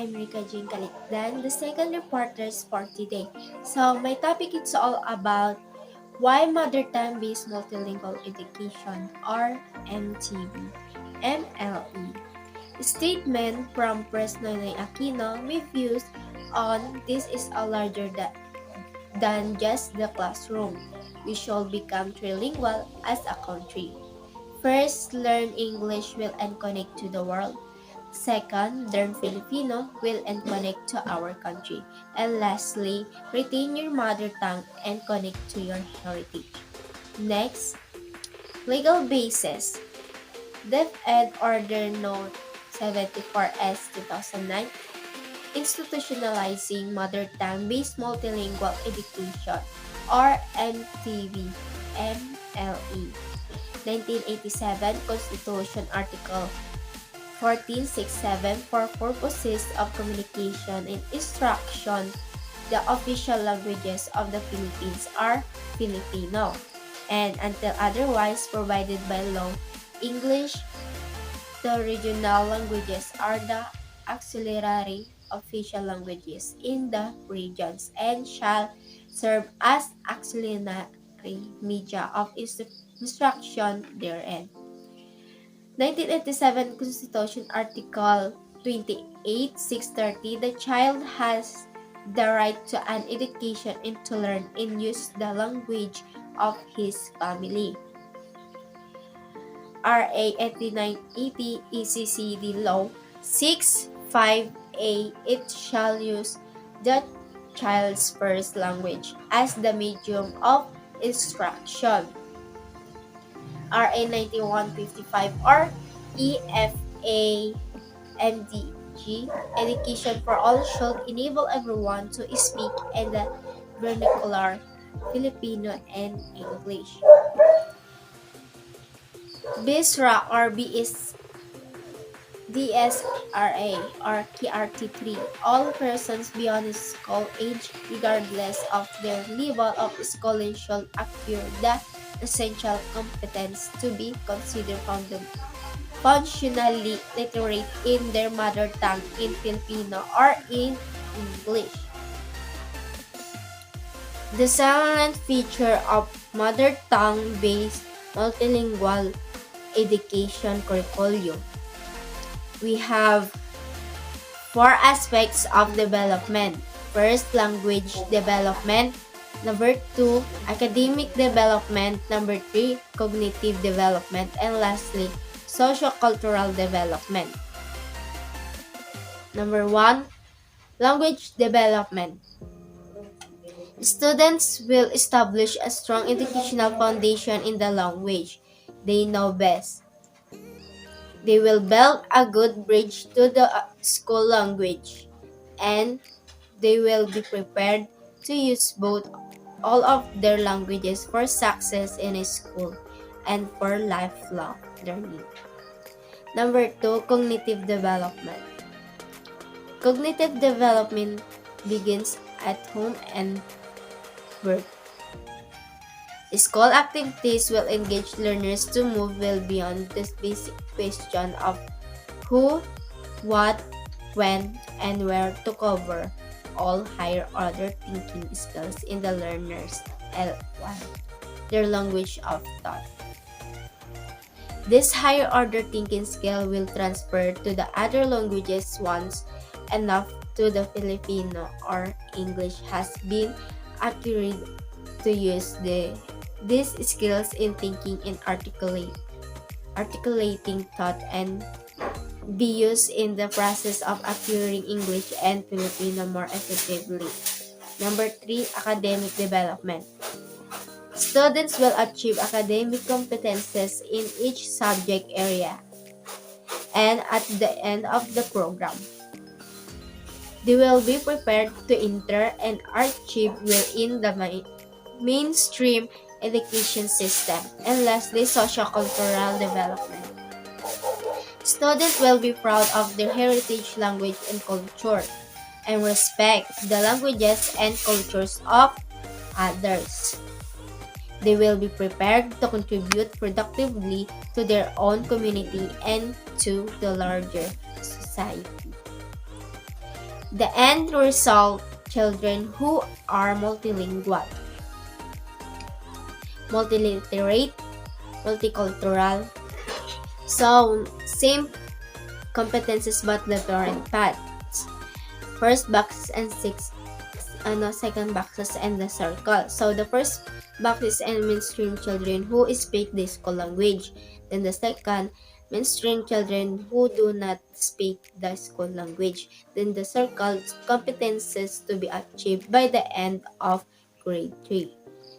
I'm Rika Jean Kalikdan, the second reporters for today. So my topic is all about why mother tongue-based multilingual education or MTB-MLE. Statement from President Aquino with views on this is a larger than just the classroom. We should become trilingual as a country. First, learn English will and connect to the world. Second, learn Filipino will and connect to our country. And lastly, retain your mother tongue and connect to your heritage. Next, legal basis. DepEd Order Note 74S 2009 Institutionalizing Mother Tongue-Based Multilingual Education or MTB-MLE. 1987 Constitution Article 1467 for purposes of communication and instruction, the official languages of the Philippines are Filipino, and until otherwise provided by law, English. The regional languages are the auxiliary official languages in the regions and shall serve as auxiliary media of instruction therein. 1987 Constitution Article 28, 630, the child has the right to an education and to learn and use the language of his family. RA 8980 ECCD Law 65A, it shall use the child's first language as the medium of instruction. RA 9155 or EFA MDG, education for all should enable everyone to speak in the vernacular Filipino and English. BISRA or DSRA or KRT3, all persons beyond school age, regardless of their level of schooling, should acquire the essential competence to be considered functionally literate in their mother tongue in Filipino or in English. The salient feature of mother tongue-based multilingual education curriculum. We have four aspects of development. First, language development. Number 2, academic development. Number 3, cognitive development. And lastly, socio-cultural development. Number 1, language development. Students will establish a strong educational foundation in the language they know best. They will build a good bridge to the school language, and they will be prepared to use all of their languages for success in a school and for lifelong learning. Number 2, cognitive development. Cognitive development begins at home and work. School activities will engage learners to move well beyond this basic question of who, what, when, and where to cover all higher order thinking skills in the learner's L1, their language of thought. This higher order thinking skill will transfer to the other languages once enough to the Filipino or English has been acquired to use these skills in thinking and articulating thought and be used in the process of acquiring English and Filipino more effectively. Number 3, academic development. Students will achieve academic competences in each subject area, and at the end of the program, they will be prepared to enter and achieve within the mainstream education system. And lastly, socio-cultural development. Students will be proud of their heritage, language, and culture, and respect the languages and cultures of others. They will be prepared to contribute productively to their own community and to the larger society. The end result, children who are multilingual, multiliterate, multicultural, so same competencies but different paths. First box and second boxes and the circle. So the first box is and mainstream children who speak the school language. Then the second, mainstream children who do not speak the school language. Then the circle, competences to be achieved by the end of grade 3.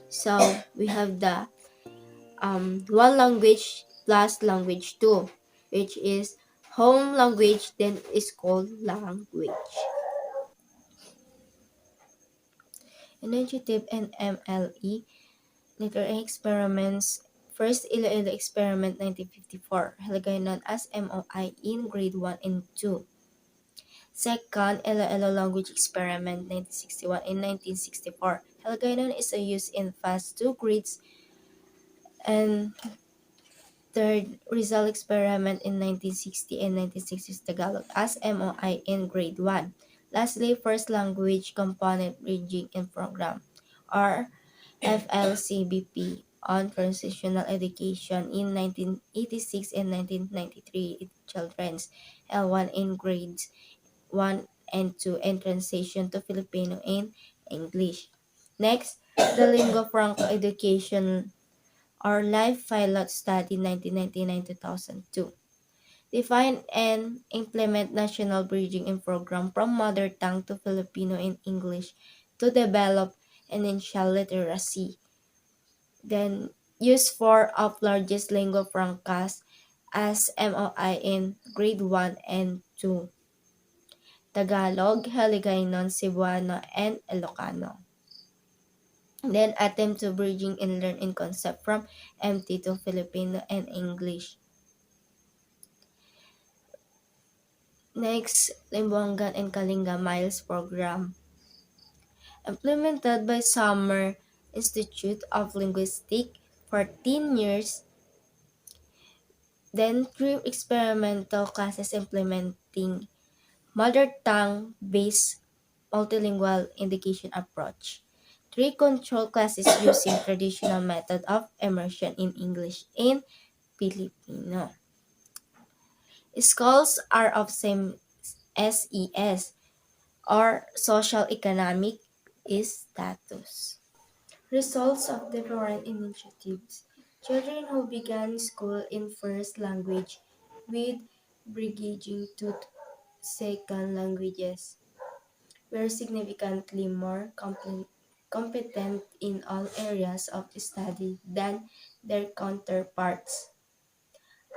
So we have the one language plus language 2, which is home language, then school language. Initiative and MLE, literary experiments. First Iloilo experiment 1954, Helgay known as MOI in grade 1 and 2. Second Iloilo language experiment 1961 and 1964, Helgay known is a use in fast 2 grades. And third Rizal experiment in 1960 and 1960 Tagalog as MOI in grade 1. Lastly, first language component bridging and program, or FLCBP, on transitional education in 1986 and 1993 children's L1 in grades 1 and 2 and transition to Filipino in English. Next, the lingua franca education or Life Pilot Study 1999-2002. Define and implement national bridging and program from mother tongue to Filipino and English to develop initial literacy. Then use 4 of largest lingua francas as MOI in grade 1 and 2. Tagalog, Hiligaynon, Cebuano, and Ilocano. Then attempt to bridging and learn in concept from MT to Filipino and English. Next, Limbuangan and Kalinga Miles program. Implemented by Summer Institute of Linguistics for 10 years. Then 3 experimental classes implementing mother tongue based multilingual education approach. 3 control classes using traditional method of immersion in English and Filipino. Schools are of same SES or social economic status. Results of different initiatives. Children who began school in first language with bridging to second languages were significantly more competent in all areas of study than their counterparts.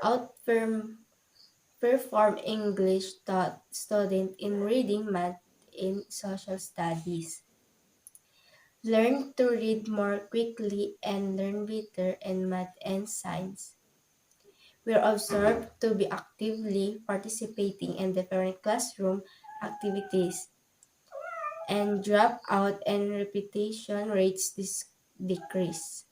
Outperform English taught student in reading, math, and social studies. Learn to read more quickly and learn better in math and science. We are observed to be actively participating in different classroom activities, and dropout and repetition rates decrease.